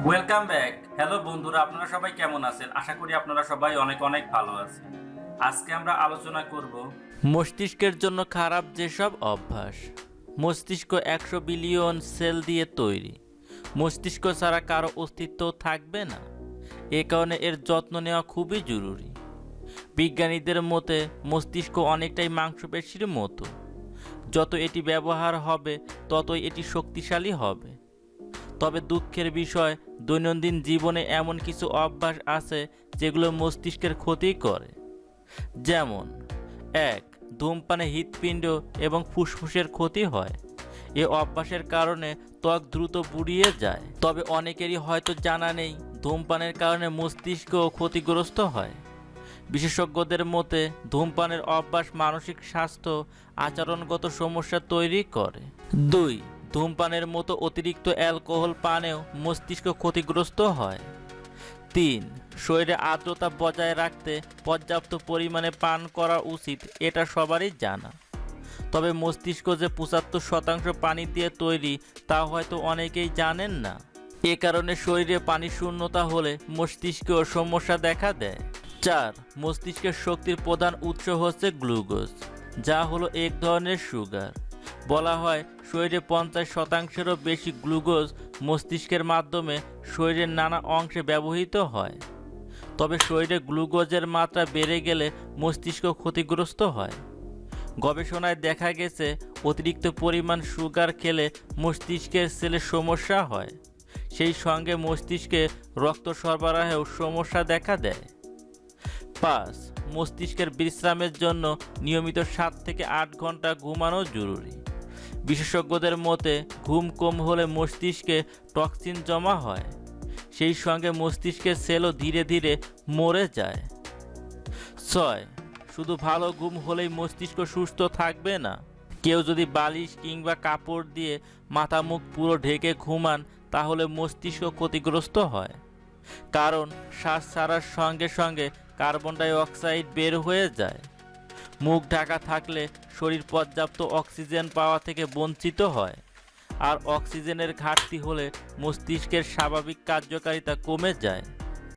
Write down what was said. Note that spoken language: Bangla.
Welcome back. হ্যালো বন্ধুরা, আপনারা সবাই কেমন আছেন? আশা করি আপনারা সবাই অনেক অনেক ভালো আছেন। আজকে আমরা আলোচনা করব মস্তিষ্কের জন্য খারাপ যেসব অভ্যাস। মস্তিষ্ক 100 বিলিয়ন সেল দিয়ে তৈরি। মস্তিষ্ক ছাড়া কারো অস্তিত্ব থাকবে না। এ কারণে এর যত্ন নেওয়া খুবই জরুরি। বিজ্ঞানীদের মতে মস্তিষ্ক অনেকটাই মাংসপেশির মতো। যত এটি ব্যবহার হবে ততই এটি শক্তিশালী হবে। তবে দুঃখের বিষয়, দৈনন্দিন জীবনে এমন কিছু অভ্যাস আছে যেগুলো মস্তিষ্কের ক্ষতি করে। যেমন 1. ধূমপানে হৃৎপিণ্ড এবং ফুসফুসের ক্ষতি হয়। এ অভ্যাসের কারণে ত্বক দ্রুত বুড়িয়ে যায়। তবে অনেকেরই হয়তো জানা নেই ধূমপানের কারণে মস্তিষ্কও ক্ষতিগ্রস্ত হয়। বিশেষজ্ঞদের মতে ধূমপানের অভ্যাস মানসিক স্বাস্থ্য, আচরণগত সমস্যা তৈরি করে। 2. ধূমপানের মতো অতিরিক্ত অ্যালকোহল পানেও মস্তিষ্ক ক্ষতিগ্রস্ত হয়। 3. শরীরে আর্দ্রতা বজায় রাখতে পর্যাপ্ত পরিমাণে পান করা উচিত, এটা সবারই জানা। তবে মস্তিষ্ক যে 75% পানি দিয়ে তৈরি তা হয়তো অনেকেই জানেন না। এ কারণে শরীরে পানির শূন্যতা হলে মস্তিষ্কেও সমস্যা দেখা দেয়। 4. মস্তিষ্কের শক্তির প্রধান উৎস হচ্ছে গ্লুকোজ, যা হলো এক ধরনের সুগার। বলা হয় শরীরে 50%-এরও বেশি গ্লুকোজ মস্তিষ্কের মাধ্যমে শরীরের নানা অংশে ব্যবহৃত হয়। তবে শরীরে গ্লুকোজের মাত্রা বেড়ে গেলে মস্তিষ্ক ক্ষতিগ্রস্ত হয়। গবেষণায় দেখা গেছে অতিরিক্ত পরিমাণ সুগার খেলে মস্তিষ্কের সেলের সমস্যা হয়। সেই সঙ্গে মস্তিষ্কে রক্ত সরবরাহেও সমস্যা দেখা দেয়। 5. মস্তিষ্কের বিশ্রামের জন্য নিয়মিত 7 থেকে 8 ঘন্টা ঘুমানো জরুরি। বিশেষজ্ঞদের মতে ঘুম কম হলে মস্তিষ্কে টক্সিন জমা হয়। সেই সঙ্গে মস্তিষ্কের সেলও ধীরে ধীরে মরে যায়। 6. শুধু ভালো ঘুম হলেই মস্তিষ্ক সুস্থ থাকবে না। কেউ যদি বালিশ কিংবা কাপড় দিয়ে মাথা মুখ পুরো ঢেকে ঘুমান তাহলে মস্তিষ্ক ক্ষতিগ্রস্ত হয়। কারণ শ্বাস ছাড়ার সঙ্গে সঙ্গে কার্বন ডাই অক্সাইড বের হয়ে যায়। মুখ ঢাকা থাকলে শরীর পর্যাপ্ত অক্সিজেন পাওয়া থেকে বঞ্চিত হয়, আর অক্সিজেনের ঘাটতি হলে মস্তিষ্কের স্বাভাবিক কার্যকারিতা কমে যায়।